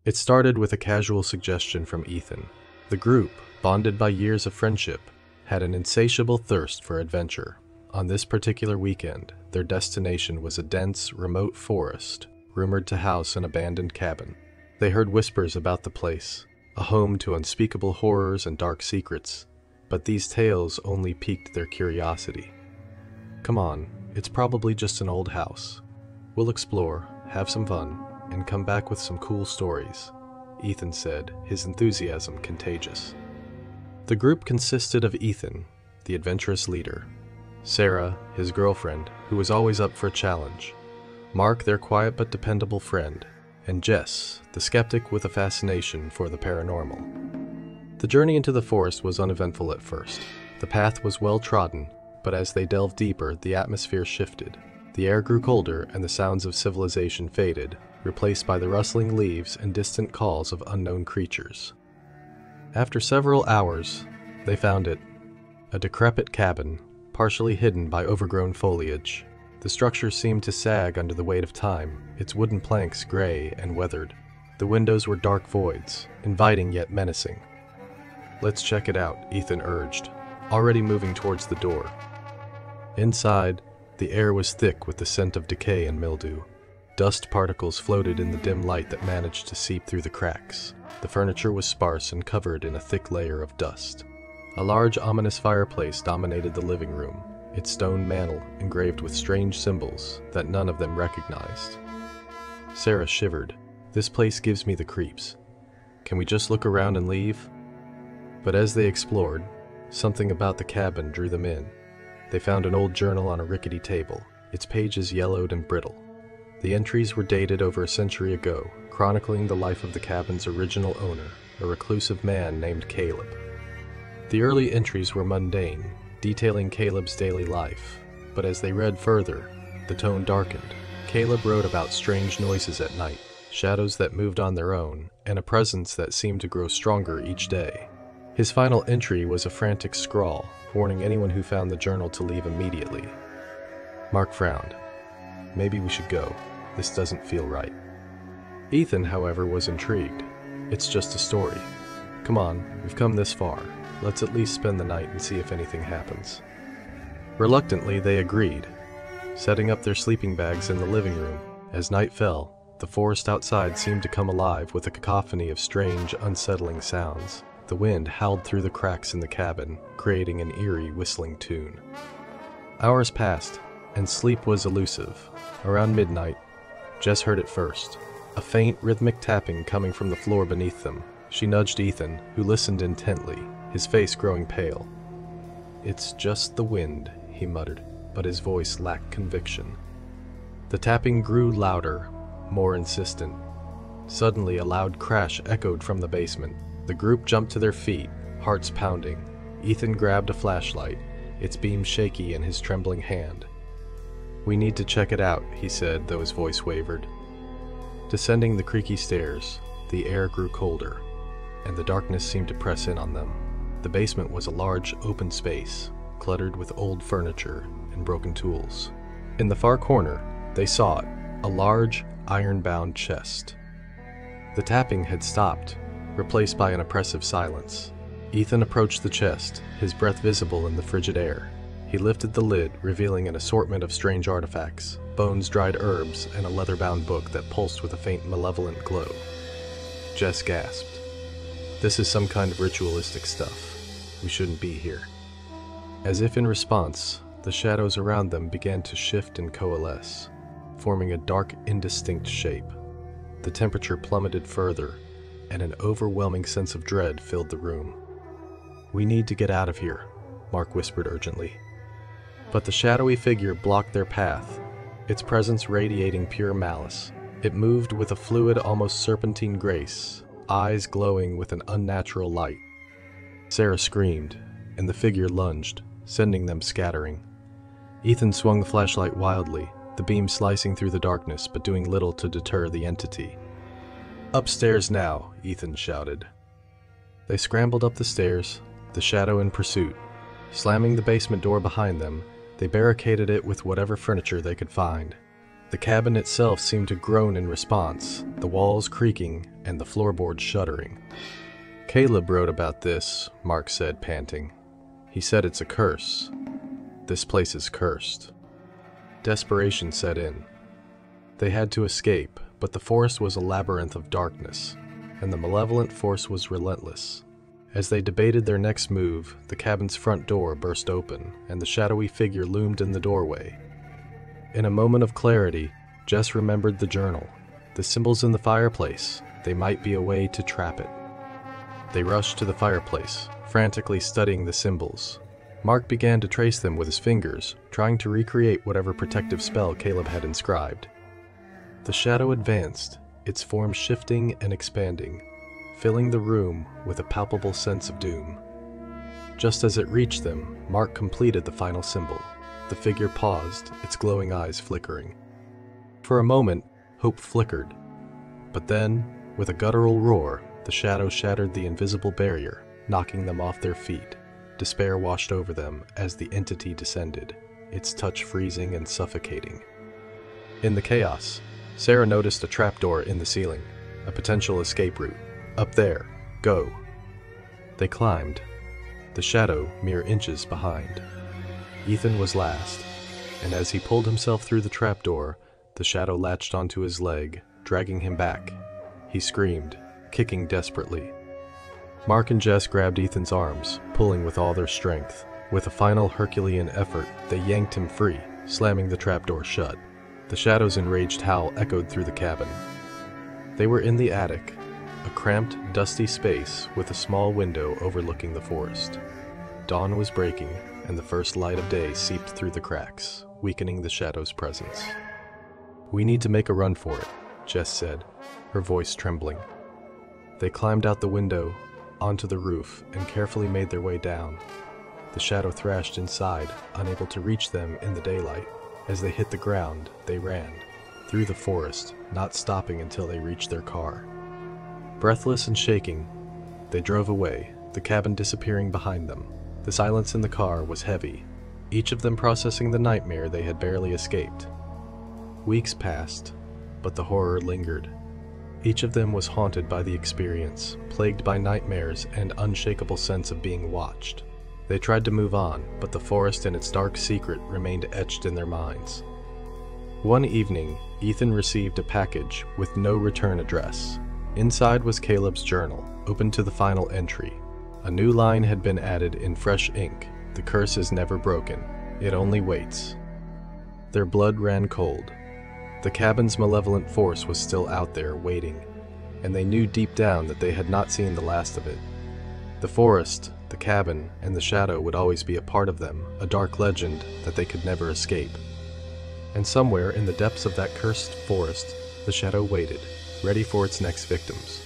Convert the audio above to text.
It started with a casual suggestion from Ethan. The group, bonded by years of friendship, had an insatiable thirst for adventure. On this particular weekend, their destination was a dense, remote forest, rumored to house an abandoned cabin. They heard whispers about the place, a home to unspeakable horrors and dark secrets, but these tales only piqued their curiosity. "Come on, it's probably just an old house. We'll explore, have some fun, and come back with some cool stories," Ethan said, his enthusiasm contagious. The group consisted of Ethan, the adventurous leader, Sarah, his girlfriend, who was always up for a challenge, Mark, their quiet but dependable friend, and Jess, the skeptic with a fascination for the paranormal. The journey into the forest was uneventful at first. The path was well trodden, but as they delved deeper, the atmosphere shifted. The air grew colder and the sounds of civilization faded, replaced by the rustling leaves and distant calls of unknown creatures. After several hours, they found it, a decrepit cabin, partially hidden by overgrown foliage. The structure seemed to sag under the weight of time, its wooden planks gray and weathered. The windows were dark voids, inviting yet menacing. "Let's check it out," Ethan urged, already moving towards the door. Inside, the air was thick with the scent of decay and mildew. Dust particles floated in the dim light that managed to seep through the cracks. The furniture was sparse and covered in a thick layer of dust. A large, ominous fireplace dominated the living room, its stone mantel engraved with strange symbols that none of them recognized. Sarah shivered. "This place gives me the creeps. Can we just look around and leave?" But as they explored, something about the cabin drew them in. They found an old journal on a rickety table, its pages yellowed and brittle. The entries were dated over a century ago, chronicling the life of the cabin's original owner, a reclusive man named Caleb. The early entries were mundane, detailing Caleb's daily life, but as they read further, the tone darkened. Caleb wrote about strange noises at night, shadows that moved on their own, and a presence that seemed to grow stronger each day. His final entry was a frantic scrawl, warning anyone who found the journal to leave immediately. Mark frowned. "Maybe we should go. This doesn't feel right." Ethan, however, was intrigued. "It's just a story. Come on, we've come this far. Let's at least spend the night and see if anything happens." Reluctantly, they agreed, setting up their sleeping bags in the living room. As night fell, the forest outside seemed to come alive with a cacophony of strange, unsettling sounds. The wind howled through the cracks in the cabin, creating an eerie, whistling tune. Hours passed, and sleep was elusive. Around midnight, Jess heard it first, a faint, rhythmic tapping coming from the floor beneath them. She nudged Ethan, who listened intently, his face growing pale. "It's just the wind," he muttered, but his voice lacked conviction. The tapping grew louder, more insistent. Suddenly, a loud crash echoed from the basement. The group jumped to their feet, hearts pounding. Ethan grabbed a flashlight, its beam shaky in his trembling hand. "We need to check it out," he said, though his voice wavered. Descending the creaky stairs, the air grew colder, and the darkness seemed to press in on them. The basement was a large, open space, cluttered with old furniture and broken tools. In the far corner, they saw it, a large, iron-bound chest. The tapping had stopped, replaced by an oppressive silence. Ethan approached the chest, his breath visible in the frigid air. He lifted the lid, revealing an assortment of strange artifacts, bones, dried herbs, and a leather-bound book that pulsed with a faint, malevolent glow. Jess gasped. "This is some kind of ritualistic stuff. We shouldn't be here." As if in response, the shadows around them began to shift and coalesce, forming a dark, indistinct shape. The temperature plummeted further, and an overwhelming sense of dread filled the room. "We need to get out of here," Mark whispered urgently. But the shadowy figure blocked their path, its presence radiating pure malice. It moved with a fluid, almost serpentine grace, eyes glowing with an unnatural light. Sarah screamed, and the figure lunged, sending them scattering. Ethan swung the flashlight wildly, the beam slicing through the darkness but doing little to deter the entity. "Upstairs now," Ethan shouted. They scrambled up the stairs, the shadow in pursuit. Slamming the basement door behind them, they barricaded it with whatever furniture they could find. The cabin itself seemed to groan in response, the walls creaking and the floorboards shuddering. "Caleb wrote about this," Mark said, panting. "He said it's a curse. This place is cursed." Desperation set in. They had to escape, but the forest was a labyrinth of darkness, and the malevolent force was relentless. As they debated their next move, the cabin's front door burst open, and the shadowy figure loomed in the doorway. In a moment of clarity, Jess remembered the journal. The symbols in the fireplace. They might be a way to trap it. They rushed to the fireplace, frantically studying the symbols. Mark began to trace them with his fingers, trying to recreate whatever protective spell Caleb had inscribed. The shadow advanced, its form shifting and expanding, filling the room with a palpable sense of doom. Just as it reached them, Mark completed the final symbol. The figure paused, its glowing eyes flickering. For a moment, hope flickered. But then, with a guttural roar, the shadow shattered the invisible barrier, knocking them off their feet. Despair washed over them as the entity descended, its touch freezing and suffocating. In the chaos, Sarah noticed a trapdoor in the ceiling, a potential escape route. "Up there. Go." They climbed, the shadow mere inches behind. Ethan was last, and as he pulled himself through the trapdoor, the shadow latched onto his leg, dragging him back. He screamed, kicking desperately. Mark and Jess grabbed Ethan's arms, pulling with all their strength. With a final Herculean effort, they yanked him free, slamming the trapdoor shut. The shadow's enraged howl echoed through the cabin. They were in the attic, a cramped, dusty space with a small window overlooking the forest. Dawn was breaking, and the first light of day seeped through the cracks, weakening the shadow's presence. "We need to make a run for it," Jess said, her voice trembling. They climbed out the window, onto the roof, and carefully made their way down. The shadow thrashed inside, unable to reach them in the daylight. As they hit the ground, they ran, through the forest, not stopping until they reached their car. Breathless and shaking, they drove away, the cabin disappearing behind them. The silence in the car was heavy, each of them processing the nightmare they had barely escaped. Weeks passed, but the horror lingered. Each of them was haunted by the experience, plagued by nightmares and unshakable sense of being watched. They tried to move on, but the forest and its dark secret remained etched in their minds. One evening, Ethan received a package with no return address. Inside was Caleb's journal, open to the final entry. A new line had been added in fresh ink. "The curse is never broken. It only waits." Their blood ran cold. The cabin's malevolent force was still out there, waiting, and they knew deep down that they had not seen the last of it. The forest, the cabin, and the shadow would always be a part of them, a dark legend that they could never escape. And somewhere in the depths of that cursed forest, the shadow waited, ready for its next victims.